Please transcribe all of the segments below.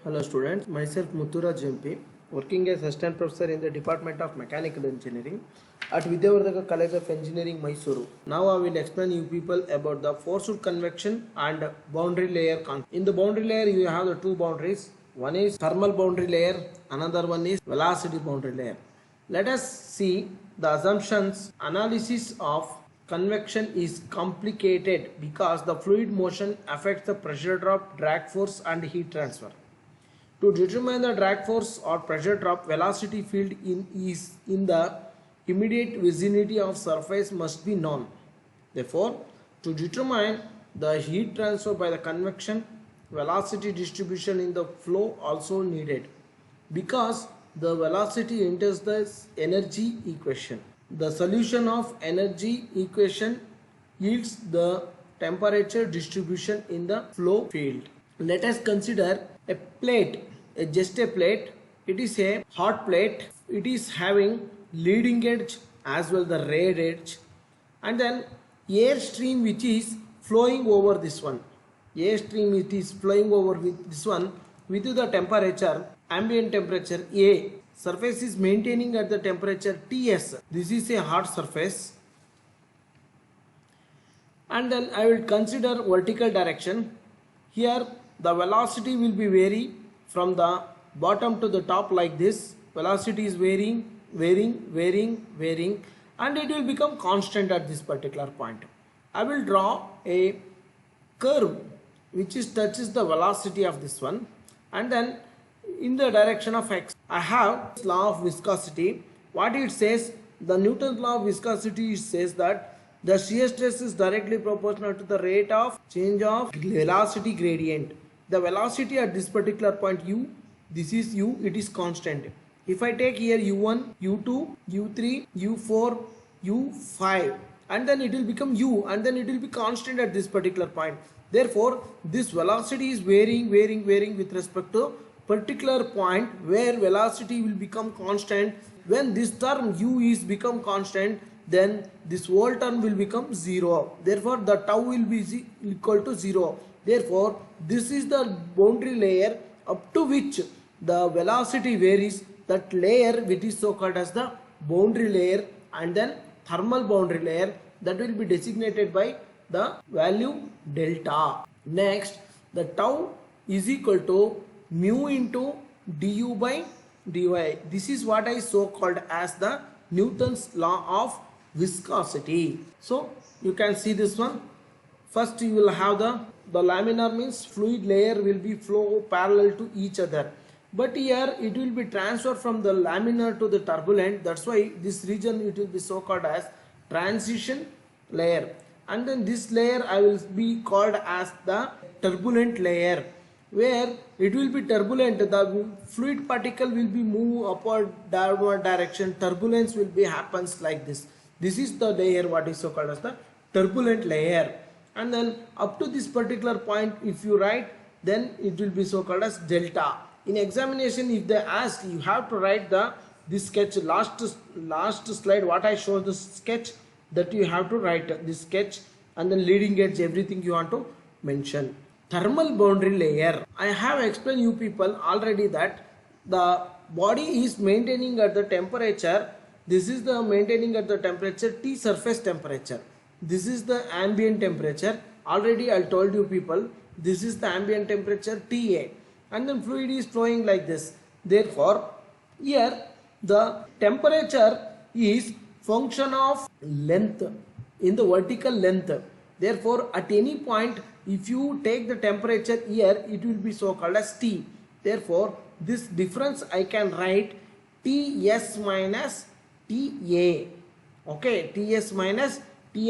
Hello students, myself Mutturaj MP, working as assistant professor in the Department of Mechanical Engineering at Vidyavardhaka College of Engineering, Mysuru. Now I will explain you people about the forced convection and boundary layer concept. In the boundary layer you have the two boundaries. One is thermal boundary layer, another one is velocity boundary layer. Let us see the assumptions. Analysis of convection is complicated because the fluid motion affects the pressure drop, drag force and heat transfer. To determine the drag force or pressure drop, velocity field is in the immediate vicinity of surface must be known. Therefore, to determine the heat transfer by the convection, velocity distribution in the flow also needed, because the velocity enters the energy equation. The solution of energy equation yields the temperature distribution in the flow field. Let us consider a plate, just a plate. It is a hot plate. It is having leading edge as well the red edge, and then air stream which is flowing over this one. Air stream it is flowing over with this one with the temperature, ambient temperature A. Surface is maintaining at the temperature Ts. This is a hot surface. And then I will consider vertical direction. Here the velocity will be vary from the bottom to the top like this. Velocity is varying, and it will become constant at this particular point. I will draw a curve which is touches the velocity of this one, and then in the direction of x I have law of viscosity. What it says, the Newton's law of viscosity says that the shear stress is directly proportional to the rate of change of velocity gradient. The velocity at this particular point u, this is u, it is constant. If I take here u1, u2, u3, u4, u5, and then it will become u, and then it will be constant at this particular point. Therefore, this velocity is varying with respect to particular point where velocity will become constant. When this term u is become constant, then this whole term will become 0. Therefore, the tau will be equal to 0. Therefore, this is the boundary layer up to which the velocity varies. That layer which is so called as the boundary layer, and then thermal boundary layer, that will be designated by the value delta. Next, the tau is equal to mu into du by dy. This is what I so called as the Newton's law of viscosity. So you can see this one. First you will have the laminar, means fluid layer will be flow parallel to each other, but here it will be transferred from the laminar to the turbulent. That's why this region it will be so called as transition layer, and then this layer I will be called as the turbulent layer, where it will be turbulent. The fluid particle will be move upward downward direction. Turbulence will be happens like this. This is the layer what is so called as the turbulent layer. And then up to this particular point if you write, then it will be so called as delta. In examination if they ask, you have to write this sketch. Last slide what I showed, the sketch, that you have to write this sketch, and then leading edge, everything you want to mention. Thermal boundary layer, I have explained you people already that the body is maintaining at the temperature. This is the maintaining at the temperature T, surface temperature. This is the ambient temperature. Already I told you people, this is the ambient temperature TA, and then fluid is flowing like this. Therefore, here the temperature is function of length in the vertical length. Therefore, at any point if you take the temperature here, it will be so called as T. Therefore, this difference I can write Ts minus Ta. Okay, Ts minus Ta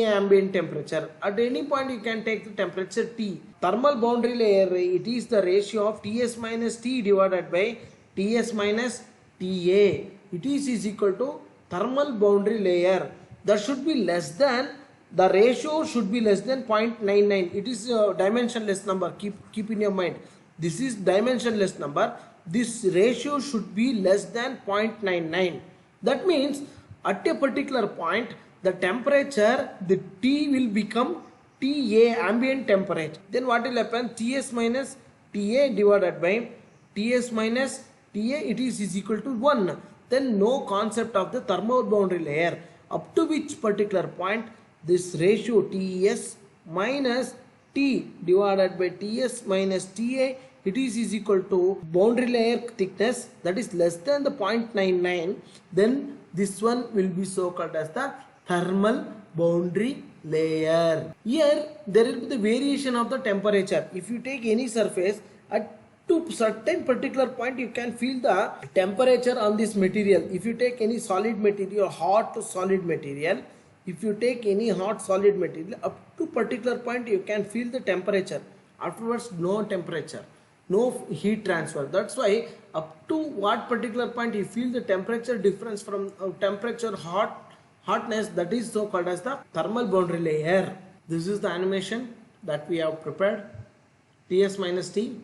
ambient temperature. At any point you can take the temperature T. Thermal boundary layer, it is the ratio of Ts minus T divided by Ts minus Ta. It is equal to thermal boundary layer. That should be less than, the ratio should be less than 0.99. It is a dimensionless number. Keep in your mind. This is dimensionless number. This ratio should be less than 0.99. That means at a particular point the temperature, the T will become Ta, ambient temperature. Then what will happen? Ts minus Ta divided by Ts minus Ta, it is equal to 1. Then no concept of the thermal boundary layer, up to which particular point this ratio Ts minus T divided by Ts minus Ta, it is equal to boundary layer thickness, that is less than the 0.99, then this one will be so called as the thermal boundary layer. Here there will be the variation of the temperature. If you take any surface at to certain particular point, you can feel the temperature on this material. If you take any solid material, hot to solid material, if you take any hot solid material, up to particular point you can feel the temperature. Afterwards no temperature, no heat transfer. That's why up to what particular point you feel the temperature difference from temperature hotness, that is so called as the thermal boundary layer. This is the animation that we have prepared. Ts minus T,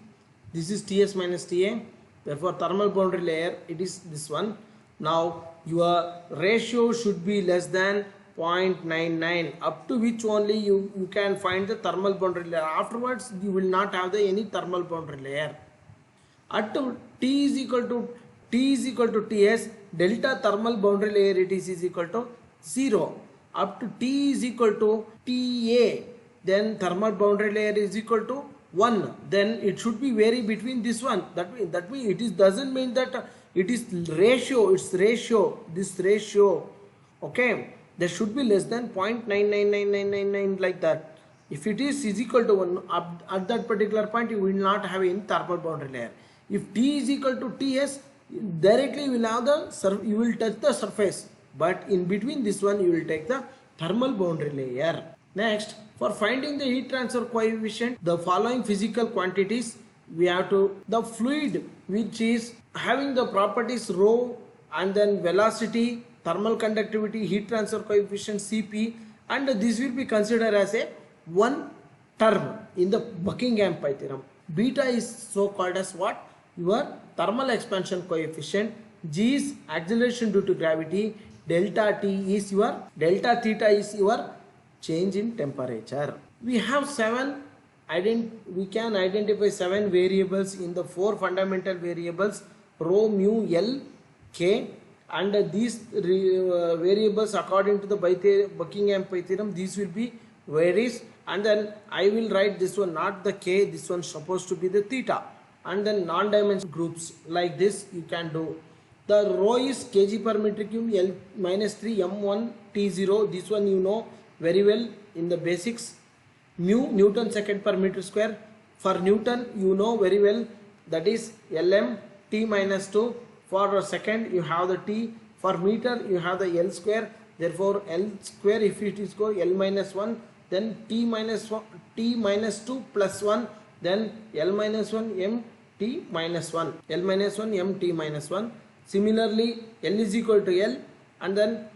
this is Ts minus Ta, therefore thermal boundary layer, it is this one. Now your ratio should be less than 0.99, up to which only you can find the thermal boundary layer. Afterwards you will not have any thermal boundary layer. At T is equal to Ts, delta thermal boundary layer it is equal to 0. Up to T is equal to Ta, then thermal boundary layer is equal to 1. Then it should be vary between this one. That means it is doesn't mean that it is ratio. It's ratio. This ratio, okay, there should be less than 0.999999 like that. If it is equal to 1, at that particular point you will not have any thermal boundary layer. If T is equal to Ts, directly you will have you will touch the surface. But in between this one you will take the thermal boundary layer. Next, for finding the heat transfer coefficient, the following physical quantities we have to, the fluid which is having the properties rho and then velocity, thermal conductivity, heat transfer coefficient Cp, and this will be considered as a one term in the Buckingham pi theorem. Beta is so called as what? Your thermal expansion coefficient. G is acceleration due to gravity. Delta T is your, delta theta is your change in temperature. We have we can identify 7 variables in the 4 fundamental variables rho, mu, L, K, and these variables according to the Buckingham pi theorem, these will be varies, and then I will write this one not the K, this one supposed to be the theta, and then non-dimensional groups like this you can do. The rho is kg per metric cube, L minus 3 m1 t0, this one you know very well in the basics. Mu, Newton second per meter square. For Newton you know very well, that is Lm t minus 2. For second you have the t. For meter you have the L square. Therefore L square, if it is go L minus 1, then t minus 2 plus 1, then L minus 1 m t minus 1. L minus 1 m t minus 1. Similarly L is equal to L, and then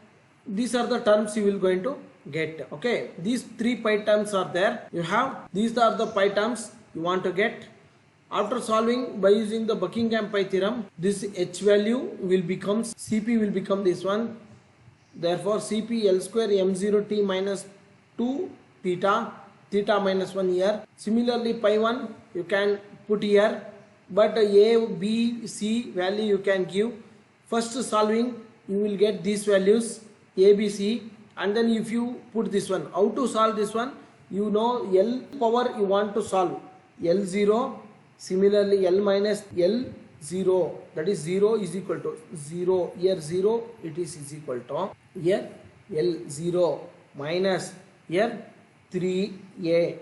these are the terms you will going to get. Okay, these 3 pi terms are there. You have, these are the pi terms you want to get. After solving by using the Buckingham pi theorem, this h value will become, Cp will become this one. Therefore Cp L square m0 t minus 2 theta, theta minus 1 here. Similarly pi 1 you can put here, but a, b, c value you can give. First solving you will get these values a, b, c, and then if you put this one, how to solve this one, you know L power you want to solve, L0, similarly L minus L0, that is 0 is equal to 0, here 0 it is equal to, here L0 minus here 3a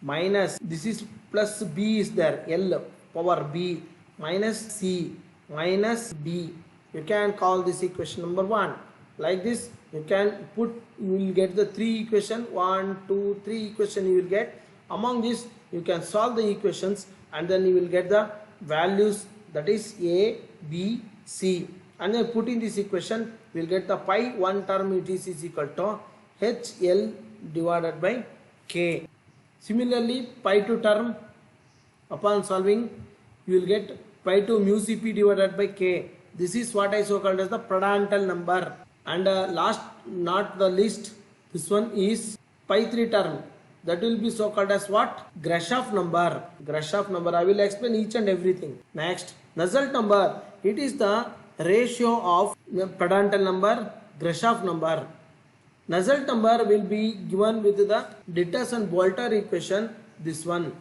minus, this is plus b is there, L power b minus c minus d. You can call this equation number 1. Like this you can put, you will get the 3 equation, 1, 2, 3 equation you will get. Among this you can solve the equations, and then you will get the values, that is a, b, c, and then put in this equation we will get the pi 1 term, it is equal to HL divided by k. Similarly pi 2 term, upon solving you will get pi 2 mu Cp divided by k. This is what I so called as the Prandtl number. And last not the least, this one is pi 3 term, that will be so called as what? Grashof number. Grashof number. I will explain each and everything. Next, Nusselt number. It is the ratio of Prandtl number, Grashof number. Nusselt number will be given with the Ditterson-Boelter equation. This one.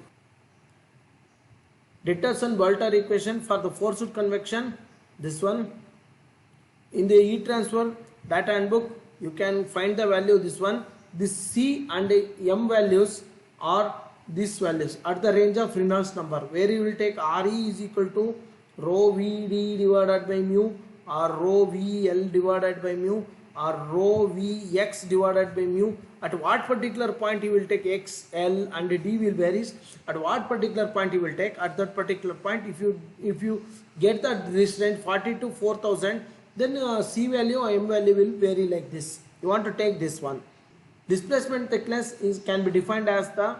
Ditterson-Boelter equation for the forced convection. This one. In the heat transfer data handbook, you can find the value. This one. This C and M values are these values at the range of Reynolds number, where you will take Re is equal to rho Vd divided by mu, or rho Vl divided by mu, or rho Vx divided by mu. At what particular point you will take X, L and D will varies. At what particular point you will take, at that particular point, if you get that this range 40 to 4000, then C value or M value will vary like this. You want to take this one. Displacement thickness can be defined as the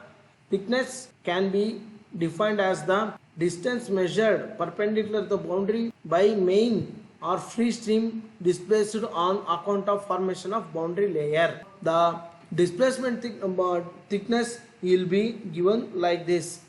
distance measured perpendicular to the boundary by main or free stream displaced on account of formation of boundary layer. The displacement thickness will be given like this.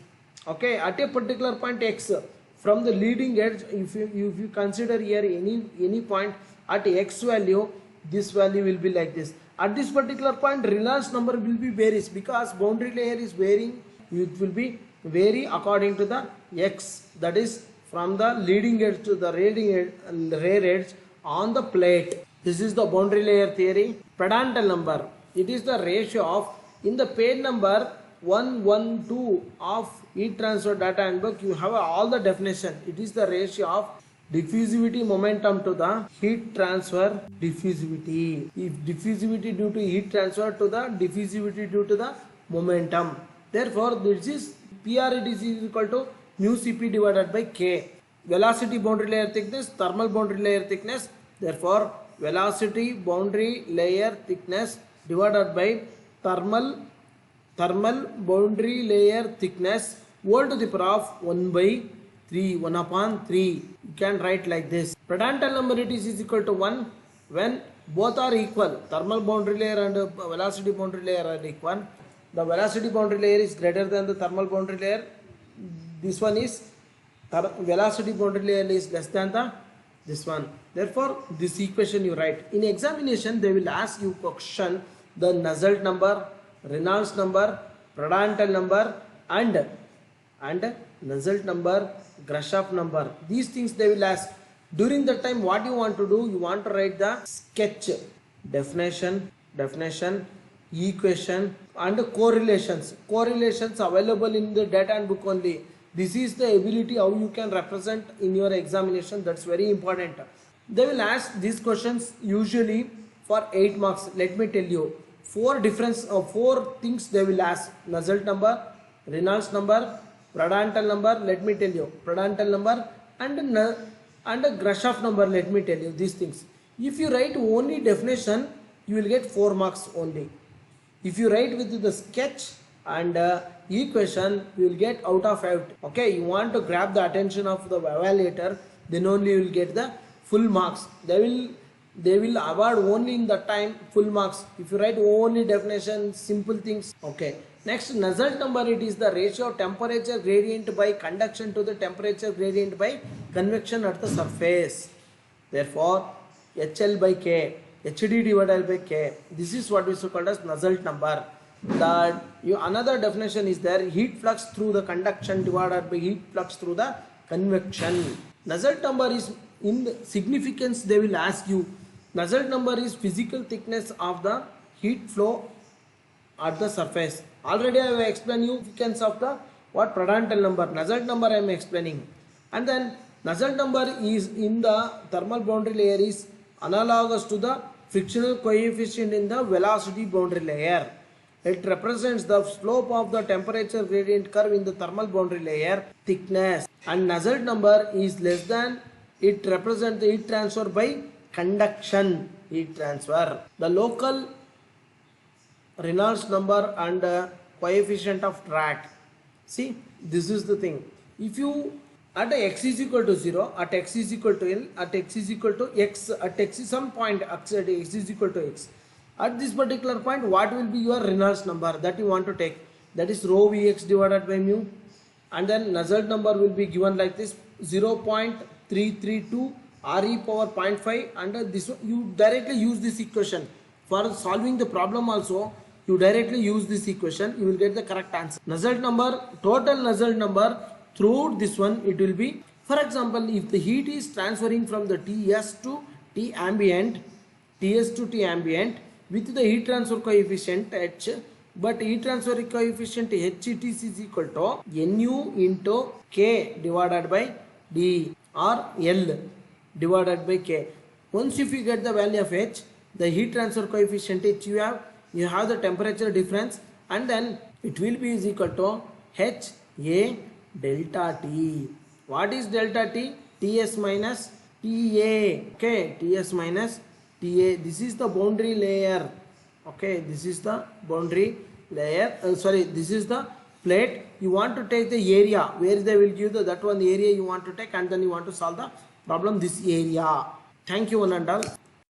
Okay, at a particular point X, from the leading edge, if you consider here any point at X value, this value will be like this. At this particular point, Reynolds number will be varies because boundary layer is varying. It will be vary according to the X, that is from the leading edge to the rear edge on the plate. This is the boundary layer theory. Prandtl number. It is the ratio of, in the page number 112 of heat transfer data handbook, you have all the definition. It is the ratio of diffusivity momentum to the heat transfer diffusivity. If diffusivity due to heat transfer to the diffusivity due to the momentum. Therefore, this is PRET is equal to mu Cp divided by K. Velocity boundary layer thickness, thermal boundary layer thickness. Therefore, velocity boundary layer thickness divided by thermal boundary layer thickness whole to the power of 1 upon 3. You can write like this. Prandtl number it is equal to 1 when both are equal. Thermal boundary layer and velocity boundary layer are equal. The velocity boundary layer is greater than the thermal boundary layer. This one is velocity boundary layer is less than this one. Therefore, this equation you write. In examination, they will ask you question the Nusselt number, Reynolds number, Prandtl number, and Nusselt number, Grashof number. These things they will ask. During that time, what you want to do? You want to write the sketch, definition, equation, and correlations. Correlations available in the data handbook only. This is the ability how you can represent in your examination. That's very important. They will ask these questions usually for 8 marks. Let me tell you, four things they will ask: Nusselt number, Reynolds number, Prandtl number. Let me tell you, Prandtl number and Grashof number. Let me tell you these things. If you write only definition, you will get 4 marks only. If you write with the sketch and equation, you will get out of 5. Okay, you want to grab the attention of the evaluator, then only you will get the full marks. They will award only in the time full marks. If you write only definition, simple things. Okay. Next, Nusselt number, it is the ratio of temperature gradient by conduction to the temperature gradient by convection at the surface. Therefore, HL by K, HD divided by K. This is what is called as Nusselt number. Another definition is there: heat flux through the conduction divided by heat flux through the convection. Nusselt number is in the significance. They will ask you. Nusselt number is physical thickness of the heat flow at the surface. Already I have explained you significance of the Prandtl number. Nusselt number I am explaining. And then Nusselt number is in the thermal boundary layer is analogous to the frictional coefficient in the velocity boundary layer. It represents the slope of the temperature gradient curve in the thermal boundary layer thickness. And Nusselt number is less than, it represents the heat transfer by conduction heat transfer. The local Reynolds number and coefficient of drag. See, this is the thing. If you at x is equal to 0, at x is equal to L, at x is equal to x, at x is some point at x is equal to x. At this particular point, what will be your Reynolds number that you want to take? that is rho Vx divided by mu, and then Nusselt number will be given like this 0.332 Re power 0.5, and this one you directly use this equation for solving the problem also. You directly use this equation, you will get the correct answer. Nusselt number, total Nusselt number throughout this one, it will be, for example, if the heat is transferring from the Ts to T ambient, Ts to T ambient with the heat transfer coefficient H, but heat transfer coefficient H is equal to Nu into K divided by D or L divided by K. Once if you get the value of H, the heat transfer coefficient H you have the temperature difference, and then it will be is equal to H A delta T. What is delta T? Ts minus Ta. Okay, Ts minus Ta. This is the boundary layer. Okay, this is the boundary layer. This is the plate. You want to take the area where they will give the that one area you want to take, and then you want to solve the problem this area. Thank you one and all.